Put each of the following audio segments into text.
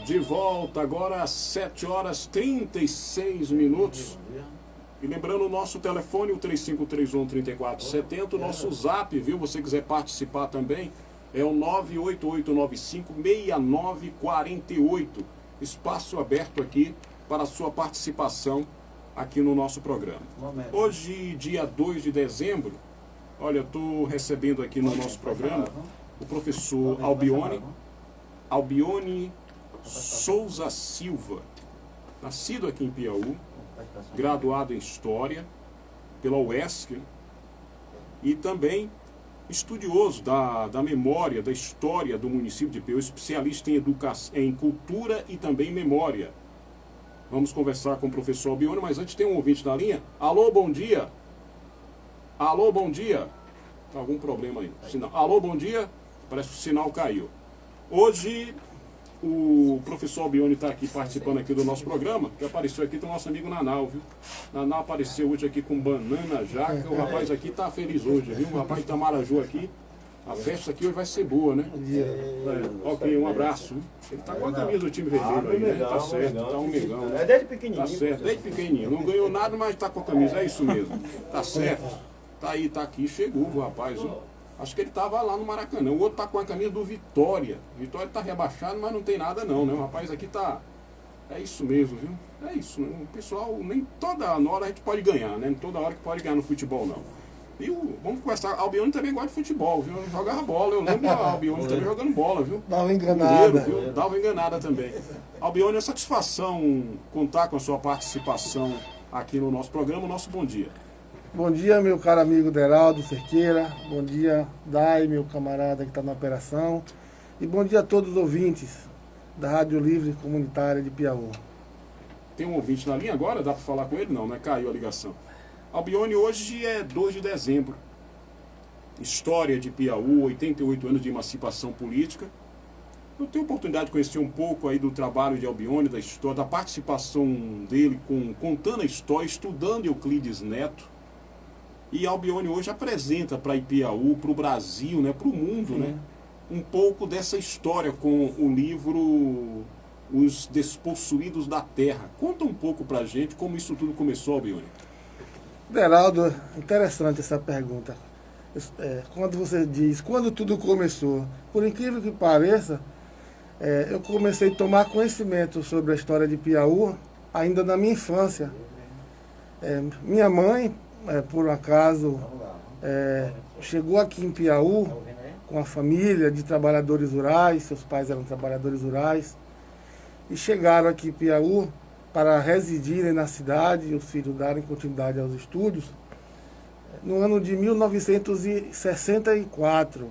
De volta agora às 7 horas 36 minutos. E lembrando o nosso telefone, o 3531-3470, o nosso zap, viu? Você quiser participar também, é o 98895-6948. Espaço aberto aqui para a sua participação aqui no nosso programa. Hoje, dia 2 de dezembro, olha, eu estou recebendo aqui no nosso programa o professor Albione Souza Silva, nascido aqui em Piauí, graduado em História pela UESC e também estudioso da memória, da história do município de Piauí, especialista em cultura e também memória. Vamos conversar com o professor Albione, mas antes tem um ouvinte na linha. Alô, bom dia. Alô, bom dia. Tá algum problema aí? Sinal. Alô, bom dia. Parece que o sinal caiu. Hoje o professor Albione está aqui participando aqui do nosso programa, que apareceu aqui, tem o nosso amigo Nanau, viu? Nanau apareceu hoje aqui com banana, jaca, o rapaz aqui tá feliz hoje, viu? O rapaz de Tamaraju aqui, a festa aqui hoje vai ser boa, né? Ok, um abraço. Ele tá com a camisa do time vermelho aí, né? Tá certo, tá um megão, né? É desde pequenininho. Tá certo, desde pequenininho. Não ganhou nada, mas tá com a camisa, é isso mesmo. Tá certo. Tá aí, tá aqui, chegou o rapaz, viu? Acho que ele estava lá no Maracanã. O outro tá com a camisa do Vitória. Vitória tá rebaixado, mas não tem nada não, né? O rapaz aqui tá... É isso mesmo, viu? É isso, né? O pessoal, nem toda hora a gente pode ganhar, né? Nem toda hora que pode ganhar no futebol, não. E vamos conversar. A Albione também gosta de futebol, viu? Jogava bola. Eu lembro da Albione também jogando bola, viu? Dava enganada. Viu? Dava enganada também. Albione, é satisfação contar com a sua participação aqui no nosso programa. Nosso bom dia. Bom dia, meu caro amigo Deraldo Cerqueira. Bom dia, Dai, meu camarada que está na operação. E bom dia a todos os ouvintes da Rádio Livre Comunitária de Piauí. Tem um ouvinte na linha agora? Dá para falar com ele? Não, né? Caiu a ligação. Albione, hoje é 2 de dezembro. História de Piauí, 88 anos de emancipação política. Eu tenho a oportunidade de conhecer um pouco aí do trabalho de Albione, da história, da participação dele contando a história, estudando Euclides Neto. E Albione hoje apresenta para Ipiaú, para o Brasil, né, para o mundo, né, um pouco dessa história com o livro Os Despossuídos da Terra. Conta um pouco para a gente como isso tudo começou, Albione. Deraldo, interessante essa pergunta. Quando você diz, quando tudo começou, por incrível que pareça, eu comecei a tomar conhecimento sobre a história de Piauí ainda na minha infância. Minha mãe, por acaso, chegou aqui em Piauí com a família de trabalhadores rurais, seus pais eram trabalhadores rurais, e chegaram aqui em Piauí para residirem na cidade e os filhos darem continuidade aos estudos no ano de 1964.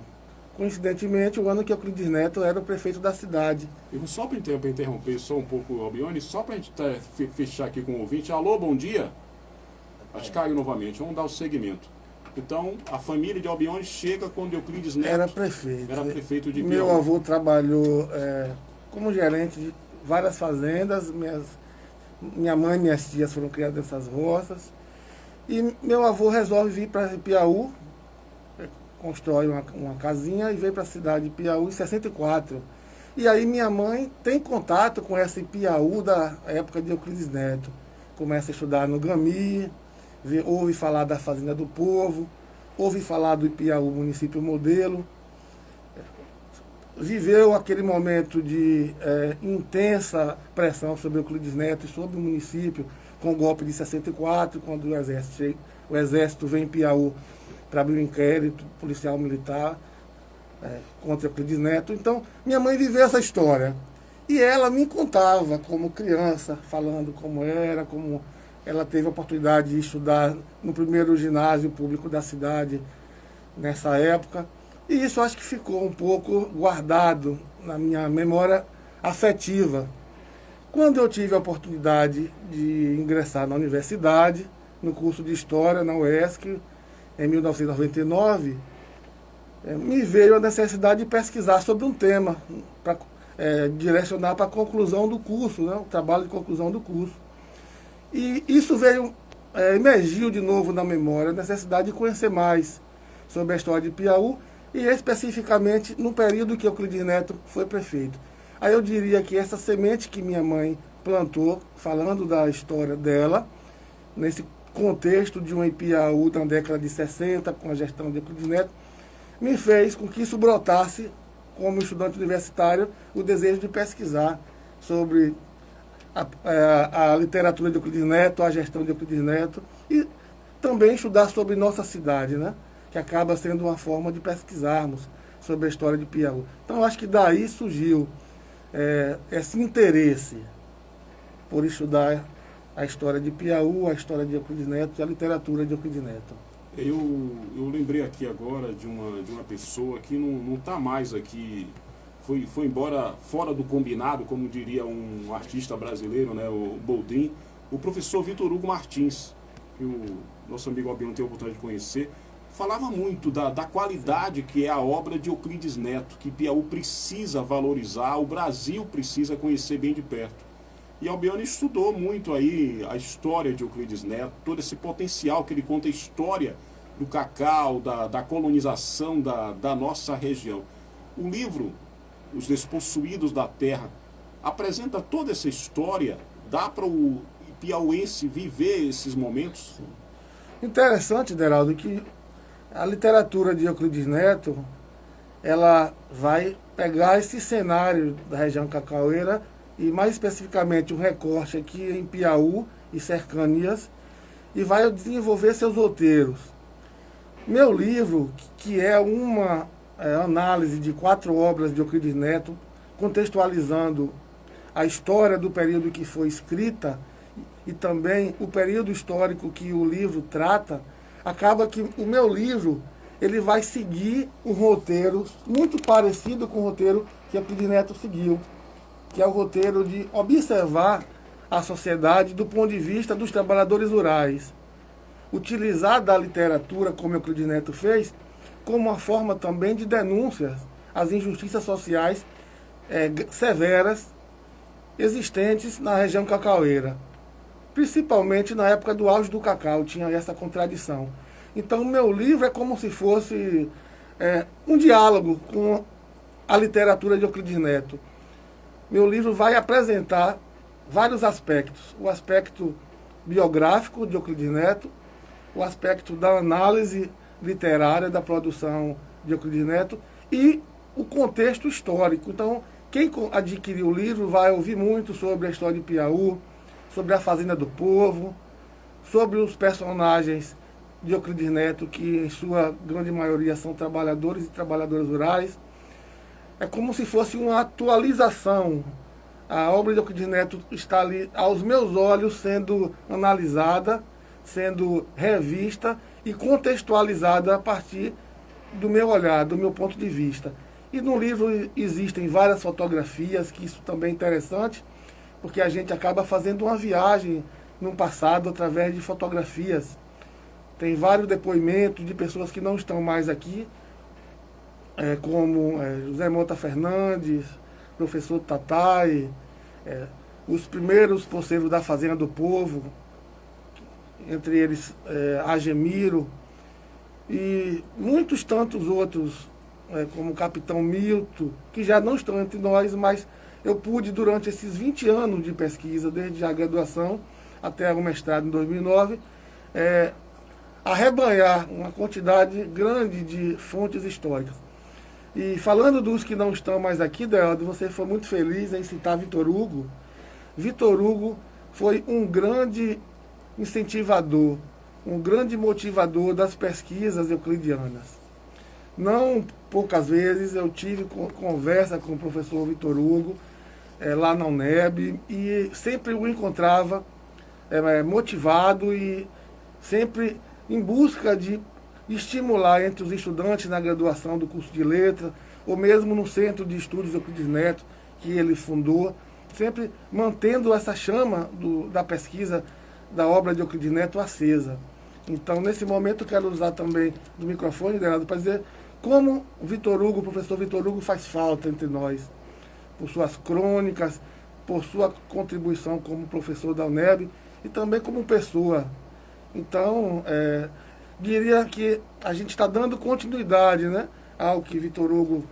Coincidentemente, o ano que Euclides Neto era o prefeito da cidade. Eu só para interromper só um pouco, Albione, só para a gente fechar aqui com o ouvinte. Alô, bom dia. Acho que caiu novamente, vamos dar o segmento. Então, a família de Albione chega quando Euclides Neto era prefeito. Era prefeito de Piauí. Meu avô trabalhou como gerente de várias fazendas. Minha mãe e minhas tias foram criadas nessas roças. E meu avô resolve vir para Piauí, constrói uma casinha e veio para a cidade de Piauí em 64. E aí minha mãe tem contato com esse Piauí da época de Euclides Neto. Começa a estudar no Gami, ouve falar da Fazenda do Povo, ouve falar do Ipiaú, município modelo. Viveu aquele momento de intensa pressão sobre Euclides Neto e sobre o município, com o golpe de 64, quando o exército vem em Piauí para abrir um inquérito policial militar contra Euclides Neto. Então, minha mãe viveu essa história. E ela me contava como criança, falando como era, como ela teve a oportunidade de estudar no primeiro ginásio público da cidade nessa época. E isso acho que ficou um pouco guardado na minha memória afetiva. Quando eu tive a oportunidade de ingressar na universidade, no curso de História, na UESC, em 1999, me veio a necessidade de pesquisar sobre um tema, para direcionar para a conclusão do curso, né, o trabalho de conclusão do curso. E isso emergiu de novo na memória, a necessidade de conhecer mais sobre a história de Piauí, e especificamente no período que Euclides Neto foi prefeito. Aí eu diria que essa semente que minha mãe plantou, falando da história dela, nesse contexto de um Ipiaú na década de 60, com a gestão de Euclides Neto, me fez com que isso brotasse, como estudante universitário, o desejo de pesquisar sobre a literatura de Euclides Neto, a gestão de Euclides Neto, e também estudar sobre nossa cidade, né? Que acaba sendo uma forma de pesquisarmos sobre a história de Piauí. Então, eu acho que daí surgiu esse interesse por estudar a história de Piauí, a história de Euclides Neto e a literatura de Euclides Neto. Eu lembrei aqui agora de uma pessoa que não está mais aqui, foi embora fora do combinado, como diria um artista brasileiro, né, o Boldrin, o professor Vitor Hugo Martins, que o nosso amigo Albiano tem a oportunidade de conhecer, falava muito da qualidade que é a obra de Euclides Neto, que Piauí precisa valorizar, o Brasil precisa conhecer bem de perto. E Albiano estudou muito aí a história de Euclides Neto, todo esse potencial que ele conta, a história do cacau, da colonização da nossa região. O livro, Os Despossuídos da Terra, apresenta toda essa história, dá para o piauense viver esses momentos? Sim. Interessante, Deraldo, que a literatura de Euclides Neto, ela vai pegar esse cenário da região cacaueira e mais especificamente um recorte aqui em Piauí e cercanias, e vai desenvolver seus roteiros. Meu livro, que é uma análise de 4 obras de Euclides Neto, contextualizando a história do período que foi escrita e também o período histórico que o livro trata, acaba que o meu livro ele vai seguir um roteiro muito parecido com o roteiro que Euclides Neto seguiu, que é o roteiro de observar a sociedade do ponto de vista dos trabalhadores rurais. Utilizar da literatura, como Euclides Neto fez, como uma forma também de denúncias às injustiças sociais severas existentes na região cacaueira. Principalmente na época do auge do cacau, tinha essa contradição. Então, o meu livro é como se fosse um diálogo com a literatura de Euclides Neto. Meu livro vai apresentar vários aspectos. O aspecto biográfico de Euclides Neto, o aspecto da análise literária da produção de Euclides Neto e o contexto histórico. Então, quem adquirir o livro vai ouvir muito sobre a história de Piauí, sobre a Fazenda do Povo, sobre os personagens de Euclides Neto, que em sua grande maioria são trabalhadores e trabalhadoras rurais. É como se fosse uma atualização. A obra de Euclides Neto está ali, aos meus olhos, sendo analisada, sendo revista e contextualizada a partir do meu olhar, do meu ponto de vista. E no livro existem várias fotografias, que isso também é interessante, porque a gente acaba fazendo uma viagem no passado através de fotografias. Tem vários depoimentos de pessoas que não estão mais aqui, como José Mota Fernandes, professor Tatai, os primeiros poceiros da Fazenda do Povo, entre eles Agemiro, e muitos tantos outros, como o Capitão Milton, que já não estão entre nós, mas eu pude, durante esses 20 anos de pesquisa, desde a graduação até o mestrado em 2009, arrebanhar uma quantidade grande de fontes históricas. E falando dos que não estão mais aqui, Dealdo, você foi muito feliz em citar Vitor Hugo. Vitor Hugo foi um grande incentivador, um grande motivador das pesquisas euclidianas. Não poucas vezes eu tive conversa com o professor Vitor Hugo, lá na UNEB, e sempre o encontrava motivado e sempre em busca de estimular entre os estudantes na graduação do curso de letras, ou mesmo no Centro de Estudos Euclides Neto, que ele fundou, sempre mantendo essa chama da pesquisa da obra de Euclides Neto acesa. Então, nesse momento, eu quero usar também o microfone, Geraldo, para dizer como o professor Vitor Hugo faz falta entre nós, por suas crônicas, por sua contribuição como professor da UNEB e também como pessoa. Então, diria que a gente está dando continuidade, né, ao que Vitor Hugo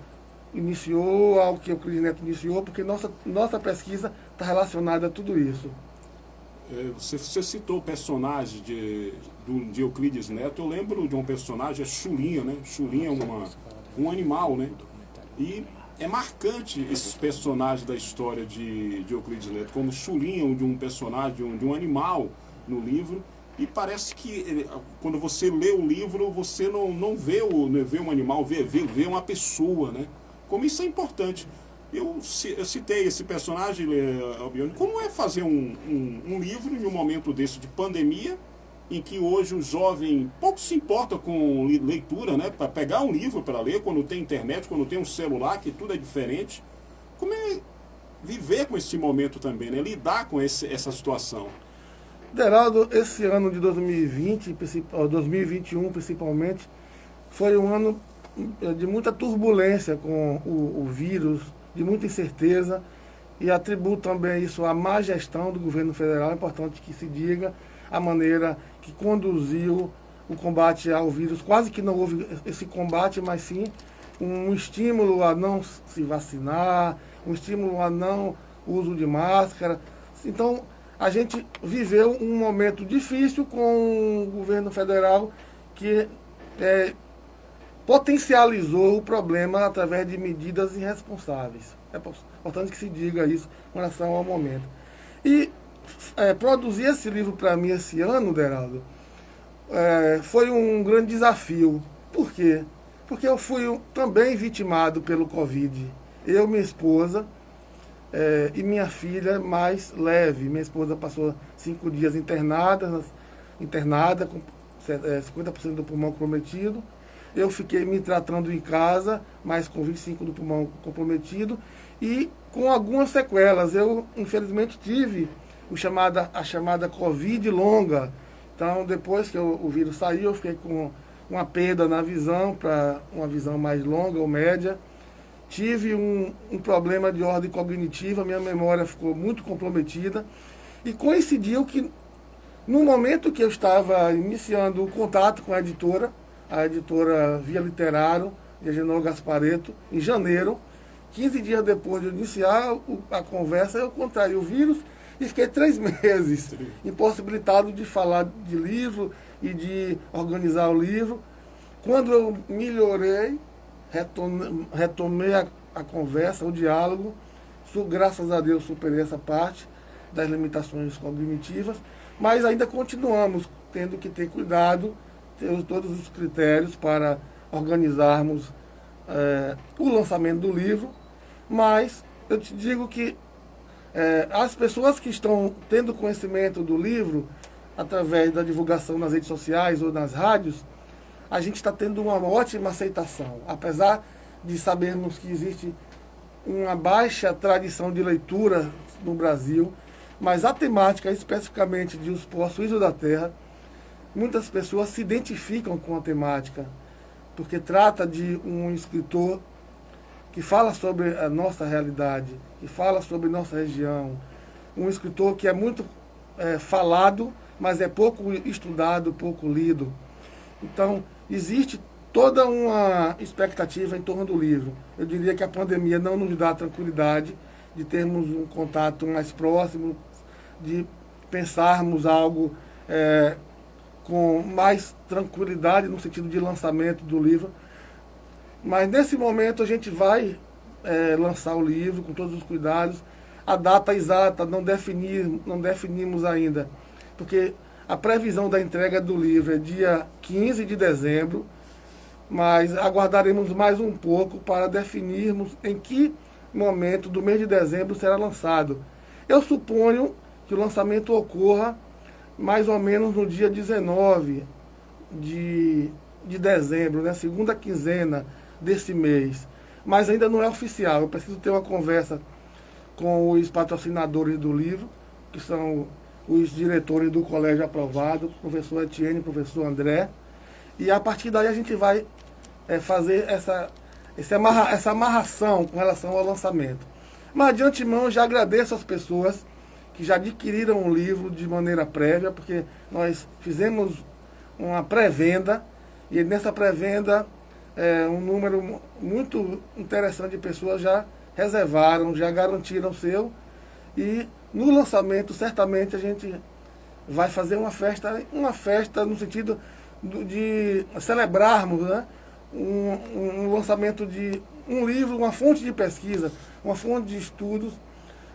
iniciou, ao que Euclides Neto iniciou, porque nossa pesquisa está relacionada a tudo isso. Você citou o personagem de Euclides Neto. Eu lembro de um personagem, é Chulinha, né? Chulinha é um animal, né? E é marcante esses personagens da história de Euclides Neto, como Chulinha, de um personagem, de um animal no livro. E parece que quando você lê o livro, você não vê um animal, vê uma pessoa, né? Como isso é importante. Eu citei esse personagem, Albione. Como é fazer um livro em um momento desse de pandemia, em que hoje o jovem pouco se importa com leitura, né? Para pegar um livro para ler, quando tem internet, quando tem um celular, que tudo é diferente. Como é viver com esse momento também, né? Lidar com essa situação? Deraldo, esse ano de 2021 principalmente, foi um ano de muita turbulência com o vírus, de muita incerteza, e atribuo também isso à má gestão do governo federal. É importante que se diga a maneira que conduziu o combate ao vírus. Quase que não houve esse combate, mas sim um estímulo a não se vacinar, um estímulo a não uso de máscara. Então, a gente viveu um momento difícil com o governo federal que potencializou o problema através de medidas irresponsáveis. É importante que se diga isso com relação ao momento. E produzir esse livro para mim esse ano, Deraldo, foi um grande desafio. Por quê? Porque eu fui também vitimado pelo Covid. Eu, minha esposa e minha filha mais leve. Minha esposa passou 5 dias internada com 50% do pulmão comprometido. Eu fiquei me tratando em casa, mas com 25% do pulmão comprometido e com algumas sequelas. Eu, infelizmente, tive a chamada Covid longa. Então, depois que o vírus saiu, eu fiquei com uma perda na visão, para uma visão mais longa ou média. Tive um problema de ordem cognitiva, minha memória ficou muito comprometida. E coincidiu que, no momento que eu estava iniciando o contato com a editora Via Literário, de Agenor Gasparetto, em janeiro, 15 dias depois de iniciar a conversa, eu contraí o vírus e fiquei 3 meses impossibilitado de falar de livro e de organizar o livro. Quando eu melhorei, retomei a conversa, o diálogo, graças a Deus superei essa parte das limitações cognitivas, mas ainda continuamos tendo que ter cuidado, ter todos os critérios para organizarmos o lançamento do livro, mas eu te digo que as pessoas que estão tendo conhecimento do livro através da divulgação nas redes sociais ou nas rádios, a gente está tendo uma ótima aceitação, apesar de sabermos que existe uma baixa tradição de leitura no Brasil, mas a temática, especificamente de Os Poços da Terra, muitas pessoas se identificam com a temática, porque trata de um escritor que fala sobre a nossa realidade, que fala sobre nossa região, um escritor que é muito falado, mas é pouco estudado, pouco lido. Então, existe toda uma expectativa em torno do livro. Eu diria que a pandemia não nos dá tranquilidade de termos um contato mais próximo, de pensarmos algo com mais tranquilidade no sentido de lançamento do livro. Mas nesse momento a gente vai lançar o livro com todos os cuidados. A data exata não definimos ainda, porque a previsão da entrega do livro é dia 15 de dezembro, mas aguardaremos mais um pouco para definirmos em que momento do mês de dezembro será lançado. Eu suponho que o lançamento ocorra mais ou menos no dia 19 de dezembro, né? Segunda quinzena desse mês. Mas ainda não é oficial. Eu preciso ter uma conversa com os patrocinadores do livro, que são os diretores do colégio aprovado, professor Etienne e professor André. E a partir daí a gente vai fazer essa amarração com relação ao lançamento. Mas de antemão eu já agradeço às pessoas que já adquiriram o livro de maneira prévia, porque nós fizemos uma pré-venda, e nessa pré-venda um número muito interessante de pessoas já reservaram, já garantiram o seu. E no lançamento, certamente, a gente vai fazer uma festa no sentido de celebrarmos, né, um lançamento de um livro, uma fonte de pesquisa, uma fonte de estudos,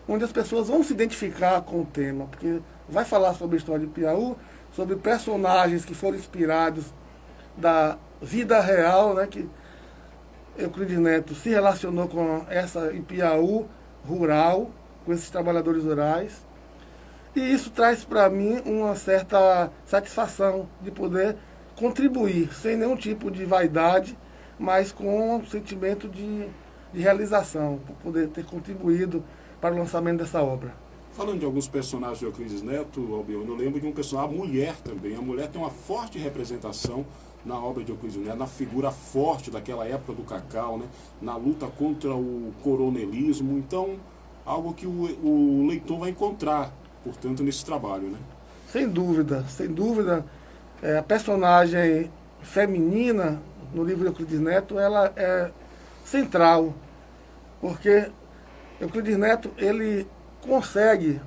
onde as pessoas vão se identificar com o tema, porque vai falar sobre a história de Piauí, sobre personagens que foram inspirados da vida real, né, que Euclides Neto se relacionou com essa Piauí rural, com esses trabalhadores rurais. E isso traz para mim uma certa satisfação de poder contribuir, sem nenhum tipo de vaidade, mas com um sentimento de realização, por poder ter contribuído para o lançamento dessa obra. Falando de alguns personagens de Euclides Neto, Albione, eu lembro de um personagem, a mulher também. A mulher tem uma forte representação na obra de Euclides Neto, na figura forte daquela época do cacau, né? Na luta contra o coronelismo. Então, algo que o leitor vai encontrar, portanto, nesse trabalho, né? Sem dúvida, sem dúvida. A personagem feminina no livro de Euclides Neto, ela é central, porque Euclides Neto, ele consegue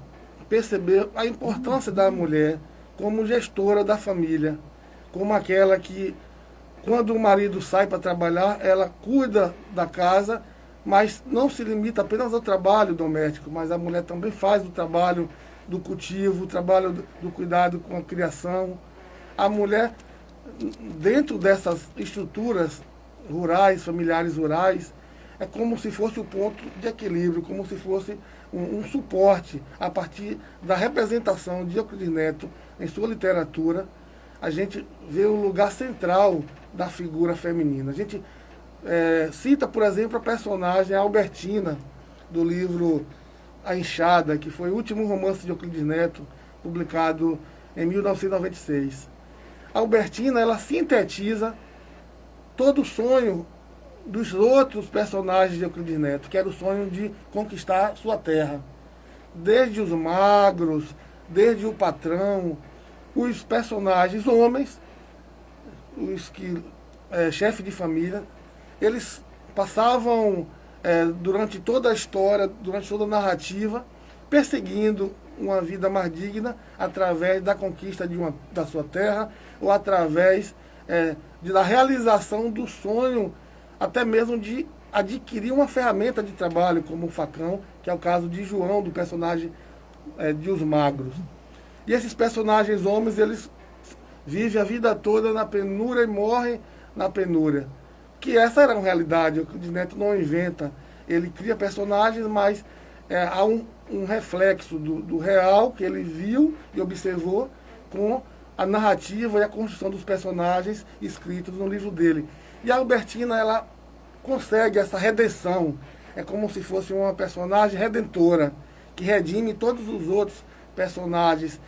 perceber a importância da mulher como gestora da família, como aquela que, quando o marido sai para trabalhar, ela cuida da casa, mas não se limita apenas ao trabalho doméstico, mas a mulher também faz o trabalho do cultivo, o trabalho do cuidado com a criação. A mulher, dentro dessas estruturas rurais, familiares rurais, é como se fosse o ponto de equilíbrio, como se fosse um suporte. A partir da representação de Euclides Neto em sua literatura, a gente vê o lugar central da figura feminina. A gente cita, por exemplo, a personagem Albertina, do livro A Enxada, que foi o último romance de Euclides Neto, publicado em 1996. A Albertina, ela sintetiza todo o sonho dos outros personagens de Euclides Neto, que era o sonho de conquistar sua terra. Desde os magros, desde o patrão, os personagens homens, os que chefes de família, eles passavam durante toda a história, durante toda a narrativa, perseguindo uma vida mais digna através da conquista da sua terra ou através da realização do sonho, até mesmo de adquirir uma ferramenta de trabalho como o facão, que é o caso de João, do personagem de Os Magros. E esses personagens homens, eles vivem a vida toda na penúria e morrem na penúria. Que essa era uma realidade, o Neto não inventa. Ele cria personagens, mas há um reflexo do real que ele viu e observou com a narrativa e a construção dos personagens escritos no livro dele. E a Albertina, ela consegue essa redenção. É como se fosse uma personagem redentora, que redime todos os outros personagens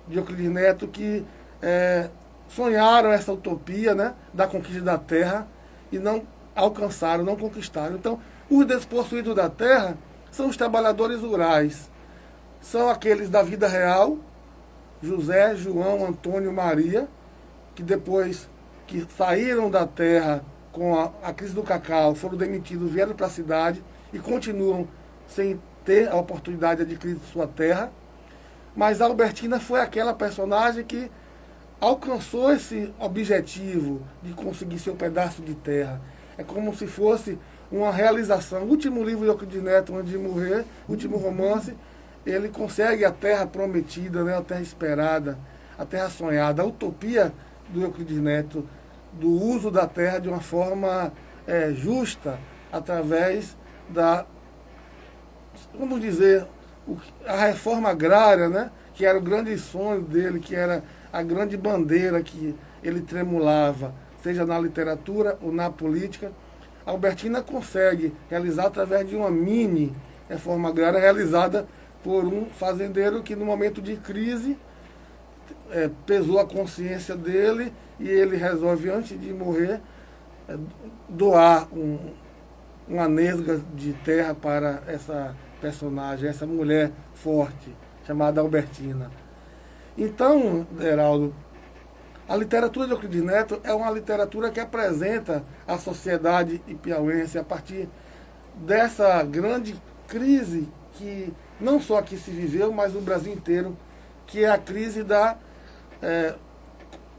de Euclides Neto que sonharam essa utopia, né, da conquista da terra e não alcançaram, não conquistaram. Então, os despossuídos da terra são os trabalhadores rurais. São aqueles da vida real, José, João, Antônio, Maria, que depois que saíram da terra com a crise do cacau, foram demitidos, vieram para a cidade e continuam sem ter a oportunidade de adquirir sua terra. Mas a Albertina foi aquela personagem que alcançou esse objetivo de conseguir seu pedaço de terra. É como se fosse uma realização. O último livro de Euclides Neto, Antes de Morrer, o último romance, ele consegue a terra prometida, né, a terra esperada, a terra sonhada, a utopia do Euclides Neto, do uso da terra de uma forma justa, através da, vamos dizer, a reforma agrária, né, que era o grande sonho dele, que era a grande bandeira que ele tremulava, seja na literatura ou na política. A Albertina consegue realizar através de uma mini reforma agrária realizada por um fazendeiro que, no momento de crise, pesou a consciência dele e ele resolve, antes de morrer, doar uma nesga de terra para essa personagem, essa mulher forte, chamada Albertina. Então, Heraldo, A literatura de Euclides Neto é uma literatura que apresenta a sociedade ipiauense a partir dessa grande crise que não só aqui se viveu, mas no Brasil inteiro, que é a crise da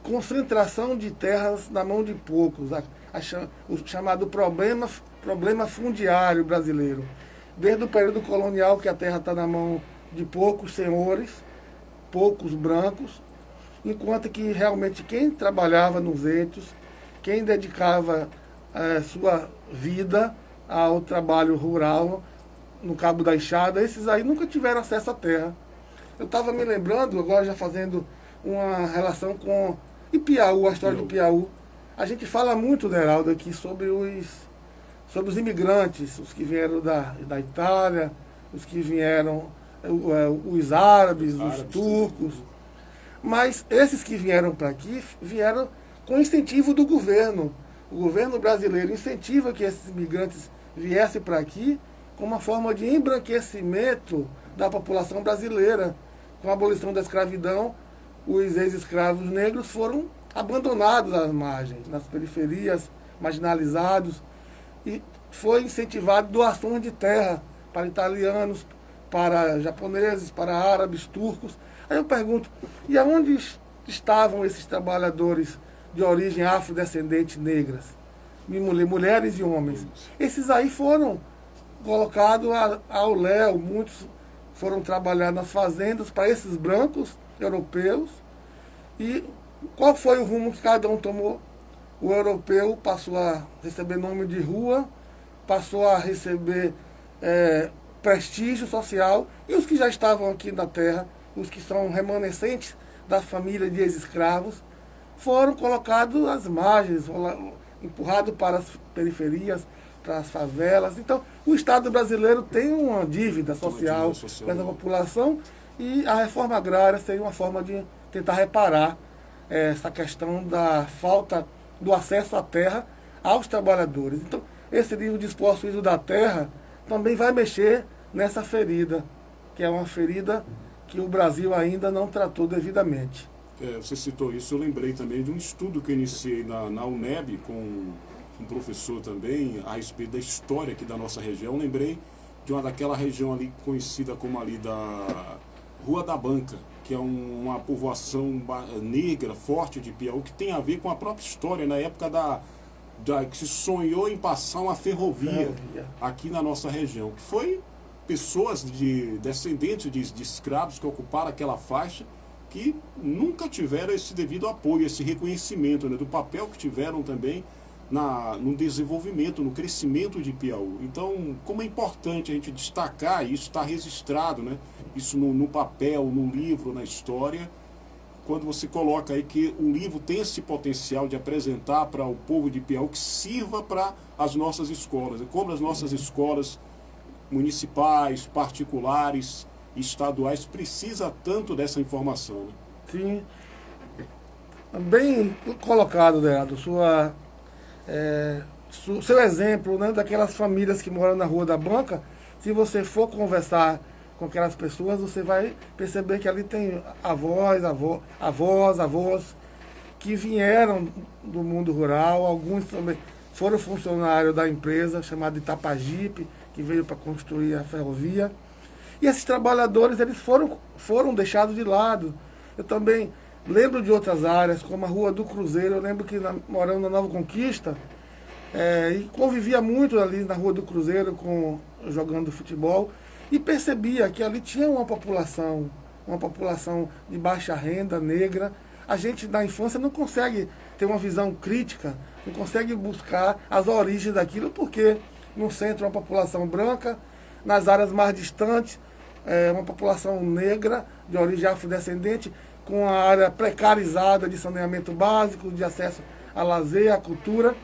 concentração de terras na mão de poucos, o chamado problema fundiário brasileiro. Desde o período colonial, que a terra está na mão de poucos senhores, poucos brancos, enquanto que realmente quem trabalhava nos entes, quem dedicava sua vida ao trabalho rural, no Cabo da Enxada, esses aí nunca tiveram acesso à terra. Eu estava me lembrando, agora já fazendo uma relação com Ipiaú, a história de Ipiaú. A gente fala muito, Deraldo, aqui sobre os imigrantes, os que vieram da Itália, os que vieram, os árabes, os turcos. Mas esses que vieram para aqui, vieram com incentivo do governo. O governo brasileiro incentiva que esses imigrantes viessem para aqui como uma forma de embranquecimento da população brasileira. Com a abolição da escravidão, os ex-escravos negros foram abandonados às margens, nas periferias, marginalizados, e foi incentivado doações de terra para italianos, para japoneses, para árabes, turcos. Aí eu pergunto, e aonde estavam esses trabalhadores de origem afrodescendente negras? Mulheres e homens. Esses aí foram colocados ao léu, muitos foram trabalhar nas fazendas para esses brancos europeus. E qual foi o rumo que cada um tomou? O europeu passou a receber nome de rua, passou a receber prestígio social, e os que já estavam aqui na terra, os que são remanescentes da família de ex-escravos, foram colocados às margens, empurrados para as periferias, para as favelas. Então, o Estado brasileiro tem uma dívida social com essa população, e a reforma agrária seria uma forma de tentar reparar essa questão da falta do acesso à terra aos trabalhadores. Então, esse livro Disposto Uso da Terra também vai mexer nessa ferida, que é uma ferida que o Brasil ainda não tratou devidamente. Você citou isso, eu lembrei também de um estudo que eu iniciei na UNEB com um professor também a respeito da história aqui da nossa região. Eu lembrei de daquela região ali conhecida como ali da Rua da Banca, que é uma povoação negra, forte de Piauí, que tem a ver com a própria história, na época que se sonhou em passar uma ferrovia aqui na nossa região, que foi pessoas descendentes de escravos que ocuparam aquela faixa, que nunca tiveram esse devido apoio, esse reconhecimento, né, do papel que tiveram também no desenvolvimento, no crescimento de Piauí. Então, como é importante a gente destacar, isso está registrado, né, isso no papel, no livro, na história, quando você coloca aí que o livro tem esse potencial de apresentar para o povo de Piauí que sirva para as nossas escolas, como as nossas escolas municipais, particulares, estaduais, precisa tanto dessa informação. Né? Sim. Bem colocado, Leandro, seu exemplo, né, daquelas famílias que moram na Rua da Banca. Se você for conversar com aquelas pessoas, você vai perceber que ali tem avós que vieram do mundo rural, alguns também foram funcionários da empresa chamada Itapajipe, que veio para construir a ferrovia. E esses trabalhadores, eles foram deixados de lado. Eu também lembro de outras áreas, como a Rua do Cruzeiro. Eu lembro que morando na Nova Conquista, e convivia muito ali na Rua do Cruzeiro, jogando futebol, e percebia que ali tinha uma população de baixa renda, negra. A gente, na infância, não consegue ter uma visão crítica, não consegue buscar as origens daquilo, porque no centro é uma população branca, nas áreas mais distantes, uma população negra, de origem afrodescendente, com a área precarizada de saneamento básico, de acesso a lazer, à cultura.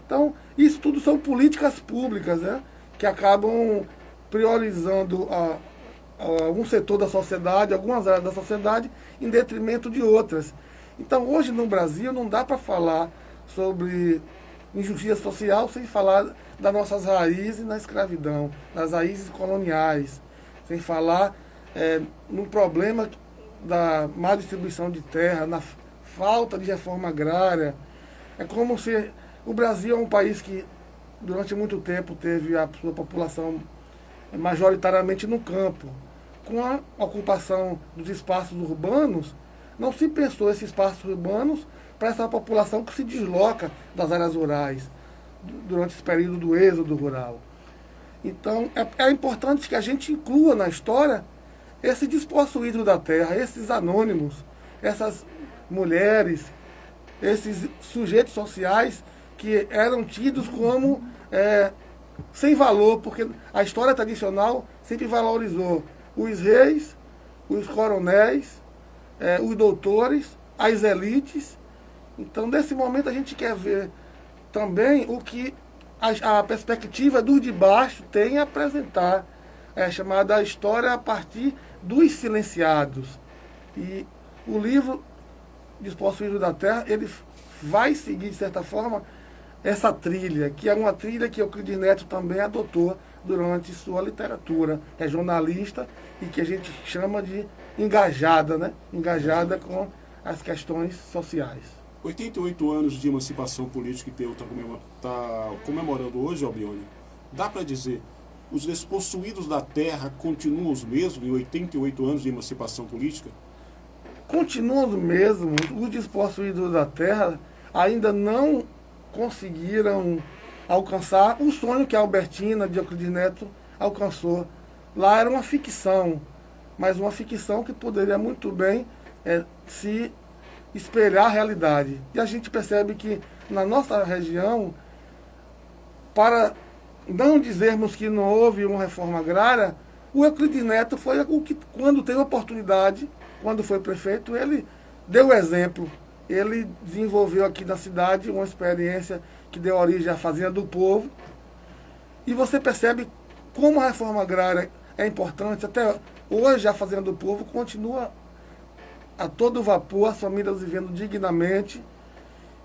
Então, isso tudo são políticas públicas, né, que acabam priorizando um setor da sociedade, algumas áreas da sociedade, em detrimento de outras. Então, hoje no Brasil, não dá para falar sobre injustiça social sem falar das nossas raízes na escravidão, das raízes coloniais, sem falar no problema da má distribuição de terra, na falta de reforma agrária. É como se o Brasil é um país que durante muito tempo teve a sua população majoritariamente no campo. Com a ocupação dos espaços urbanos, não se pensou esses espaços urbanos para essa população que se desloca das áreas rurais durante esse período do êxodo rural. Então, é importante que a gente inclua na história esse despossuído da terra, esses anônimos, essas mulheres, esses sujeitos sociais que eram tidos como sem valor, porque a história tradicional sempre valorizou os reis, os coronéis, os doutores, as elites. Então, nesse momento, a gente quer ver também o que a perspectiva dos de baixo tem a apresentar, chamada História a partir dos silenciados. E o livro Despossuído da Terra, ele vai seguir, de certa forma, essa trilha, que é uma trilha que Euclides Neto também adotou durante sua literatura, que é jornalista e que a gente chama de engajada, né? Engajada com as questões sociais. 88 anos de emancipação política que Peu está comemorando hoje, Albione. Dá para dizer, os despossuídos da terra continuam os mesmos em 88 anos de emancipação política? Continuam os mesmos. Os despossuídos da terra ainda não conseguiram alcançar o sonho que a Albertina de Euclides Neto alcançou. Lá era uma ficção, mas uma ficção que poderia muito bem se espelhar a realidade. E a gente percebe que na nossa região, para não dizermos que não houve uma reforma agrária, o Euclides Neto foi o que, quando teve oportunidade, quando foi prefeito, ele deu o exemplo. Ele desenvolveu aqui na cidade uma experiência que deu origem à Fazenda do Povo. E você percebe como a reforma agrária é importante. Até hoje a Fazenda do Povo continua a todo vapor, as famílias vivendo dignamente.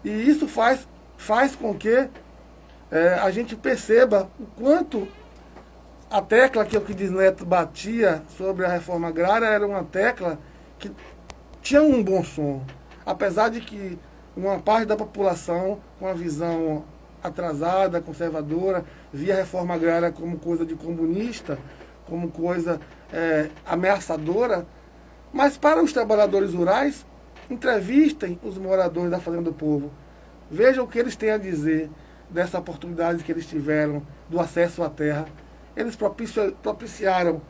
E isso faz com que a gente perceba o quanto a tecla que Euclides Neto batia sobre a reforma agrária era uma tecla que tinha um bom som. Apesar de que uma parte da população, com a visão atrasada, conservadora, via a reforma agrária como coisa de comunista, como coisa ameaçadora, mas para os trabalhadores rurais, entrevistem os moradores da Fazenda do Povo. Vejam o que eles têm a dizer dessa oportunidade que eles tiveram do acesso à terra. Eles propiciaram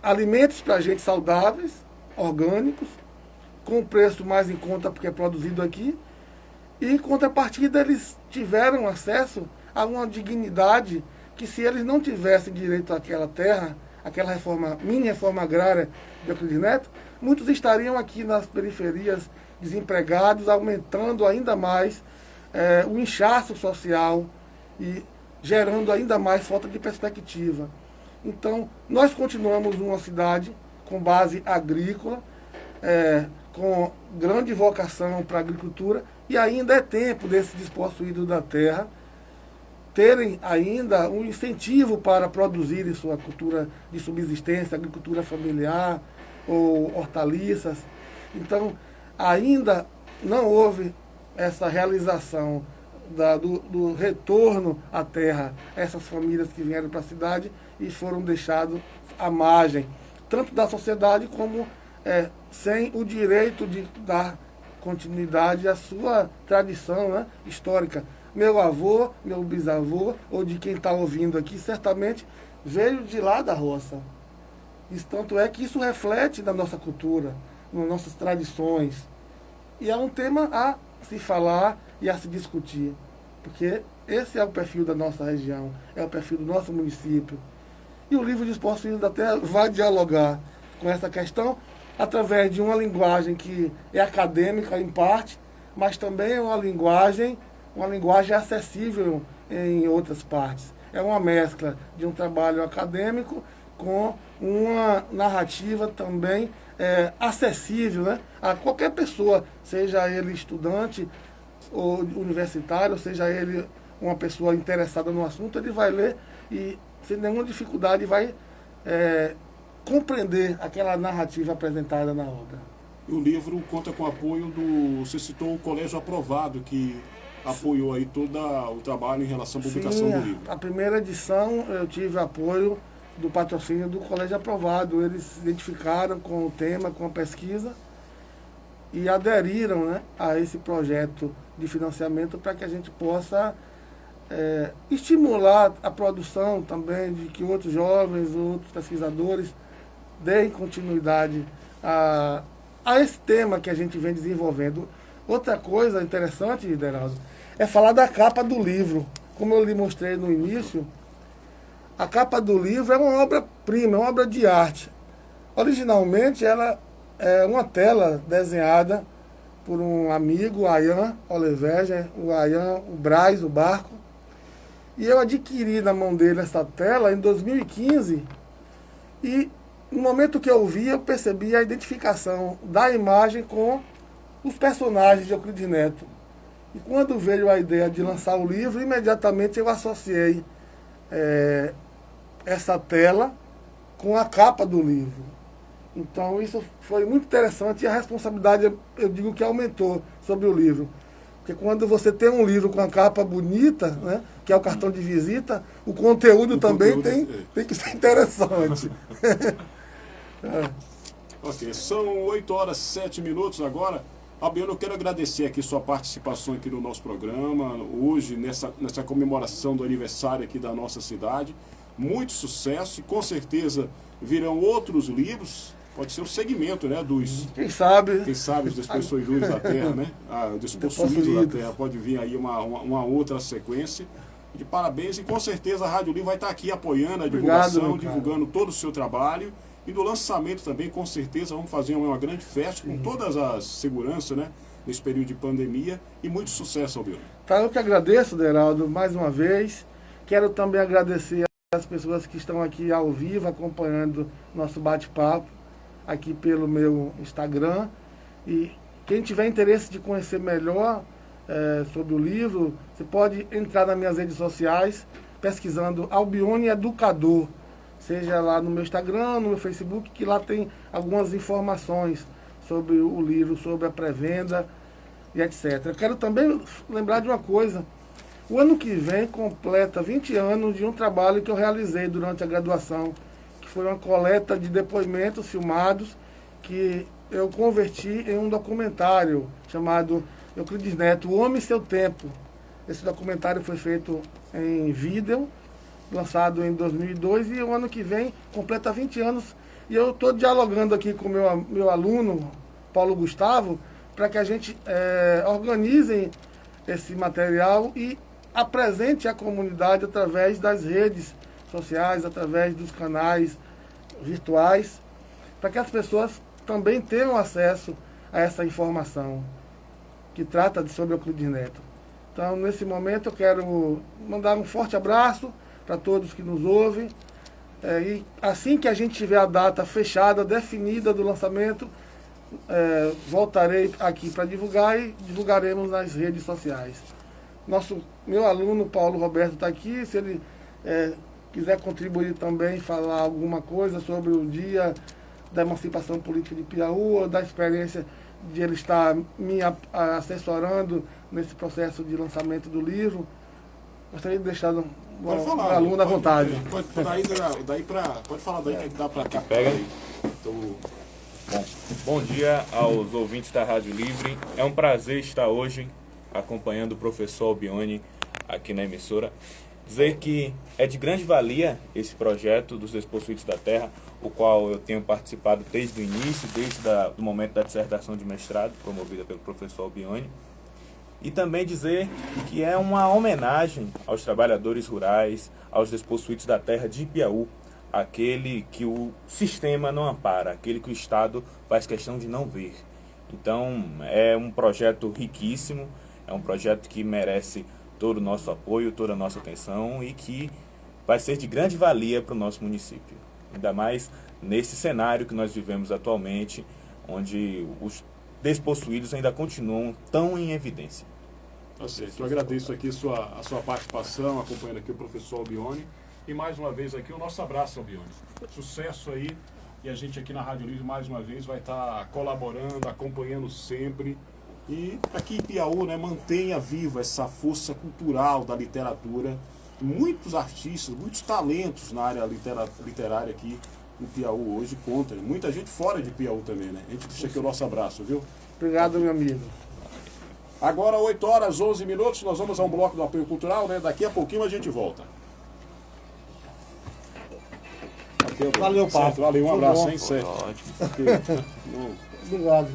alimentos para a gente saudáveis, orgânicos, com um preço mais em conta porque é produzido aqui. E em contrapartida eles tiveram acesso a uma dignidade que, se eles não tivessem direito àquela terra, aquela mini reforma agrária de Euclides Neto, muitos estariam aqui nas periferias desempregados, aumentando ainda mais o inchaço social e gerando ainda mais falta de perspectiva. Então, nós continuamos uma cidade com base agrícola, com grande vocação para a agricultura, e ainda é tempo desses despossuídos da terra terem ainda um incentivo para produzirem sua cultura de subsistência, agricultura familiar ou hortaliças. Então, ainda não houve essa realização do retorno à terra, essas famílias que vieram para a cidade e foram deixados à margem, tanto da sociedade como sem o direito de dar continuidade à sua tradição, né, histórica. Meu avô, meu bisavô, ou de quem está ouvindo aqui, certamente veio de lá da roça. Isso, tanto é que isso reflete na nossa cultura, nas nossas tradições. E é um tema a se falar e a se discutir, porque esse é o perfil da nossa região, é o perfil do nosso município. E o livro Despossuídos da Terra vai dialogar com essa questão através de uma linguagem que é acadêmica em parte, mas também é uma linguagem acessível em outras partes. É uma mescla de um trabalho acadêmico com uma narrativa também acessível, né, a qualquer pessoa, seja ele estudante ou universitário, seja ele uma pessoa interessada no assunto, ele vai ler e, sem nenhuma dificuldade, vai compreender aquela narrativa apresentada na obra. E o livro conta com o apoio você citou o Colégio Aprovado, que apoiou aí todo o trabalho em relação à publicação do livro. A primeira edição eu tive apoio do patrocínio do Colégio Aprovado. Eles se identificaram com o tema, com a pesquisa e aderiram, né, a esse projeto de financiamento para que a gente possa estimular a produção também, de que outros jovens, outros pesquisadores deem continuidade a esse tema que a gente vem desenvolvendo. Outra coisa interessante, Deraldo, é falar da capa do livro. Como eu lhe mostrei no início, a capa do livro é uma obra-prima, é uma obra de arte. Originalmente, ela é uma tela desenhada por um amigo, o Ayan Oliveira, o Braz, o Barco. E eu adquiri na mão dele essa tela em 2015 e no momento que eu vi, eu percebi a identificação da imagem com os personagens de Euclides Neto. E quando veio a ideia de lançar o livro, imediatamente eu associei essa tela com a capa do livro. Então isso foi muito interessante e a responsabilidade, eu digo que aumentou sobre o livro. Porque quando você tem um livro com a capa bonita, né, que é o cartão de visita, o conteúdo também tem que ser interessante. Ok, são 8h07 agora. Albione, eu quero agradecer aqui sua participação aqui no nosso programa, hoje, nessa comemoração do aniversário aqui da nossa cidade. Muito sucesso e com certeza virão outros livros. Pode ser o segmento, né, dos... Quem sabe os despossuidores da terra, né? Despossuídos da terra. Pode vir aí uma outra sequência. De parabéns e com certeza a Rádio Livre vai estar aqui apoiando a divulgação, divulgando todo o seu trabalho. E do lançamento também, com certeza, vamos fazer uma grande festa com todas as seguranças, né, nesse período de pandemia. E muito sucesso, Albione. Tá, eu que agradeço, Deraldo, mais uma vez. Quero também agradecer às pessoas que estão aqui ao vivo, acompanhando nosso bate-papo aqui pelo meu Instagram. E quem tiver interesse de conhecer melhor sobre o livro, você pode entrar nas minhas redes sociais, pesquisando Albione Educador. Seja lá no meu Instagram, no meu Facebook, que lá tem algumas informações sobre o livro, sobre a pré-venda e etc. Eu quero também lembrar de uma coisa. O ano que vem completa 20 anos de um trabalho que eu realizei durante a graduação, que foi uma coleta de depoimentos filmados que eu converti em um documentário chamado Euclides Neto, O Homem e Seu Tempo. Esse documentário foi feito em vídeo, lançado em 2002, e o ano que vem completa 20 anos. E eu estou dialogando aqui com o meu aluno, Paulo Gustavo, para que a gente organize esse material e apresente à comunidade através das redes sociais, através dos canais virtuais, para que as pessoas também tenham acesso a essa informação que trata sobre Euclides Neto. Então, nesse momento, eu quero mandar um forte abraço para todos que nos ouvem. E assim que a gente tiver a data fechada, definida do lançamento, voltarei aqui para divulgar e divulgaremos nas redes sociais. Meu aluno Paulo Roberto está aqui, se ele quiser contribuir também, falar alguma coisa sobre o dia da emancipação política de Piauí, ou da experiência de ele estar me assessorando nesse processo de lançamento do livro, gostaria de deixar o aluno à vontade. Pode falar daí que dá para cá. Pega aí. Bom dia aos ouvintes da Rádio Livre. É um prazer estar hoje acompanhando o professor Albione aqui na emissora. Dizer que é de grande valia esse projeto dos Despossuídos da Terra, o qual eu tenho participado desde o início, desde o momento da dissertação de mestrado, promovida pelo professor Albione. E também dizer que é uma homenagem aos trabalhadores rurais, aos despossuídos da terra de Piauí, aquele que o sistema não ampara, aquele que o Estado faz questão de não ver. Então, é um projeto riquíssimo, é um projeto que merece todo o nosso apoio, toda a nossa atenção e que vai ser de grande valia para o nosso município. Ainda mais nesse cenário que nós vivemos atualmente, onde os despossuídos ainda continuam tão em evidência. Tá certo. Eu agradeço aqui a sua participação, acompanhando aqui o professor Albione. E mais uma vez aqui o nosso abraço, Albione. Sucesso aí E a gente aqui na Rádio Livre, mais uma vez, vai estar colaborando, acompanhando sempre. E aqui em Piauí, né, mantenha viva essa força cultural da literatura. Muitos artistas, muitos talentos na área literária aqui em Piauí hoje contam. Muita gente fora de Piauí também, né? A gente deixa aqui o nosso abraço, viu? Obrigado, meu amigo. Agora, 8 horas, 11 minutos, nós vamos a um bloco do apoio cultural, né? Daqui a pouquinho a gente volta. Valeu, Paulo. Valeu, um abraço, hein? Ótimo. Certo. Obrigado.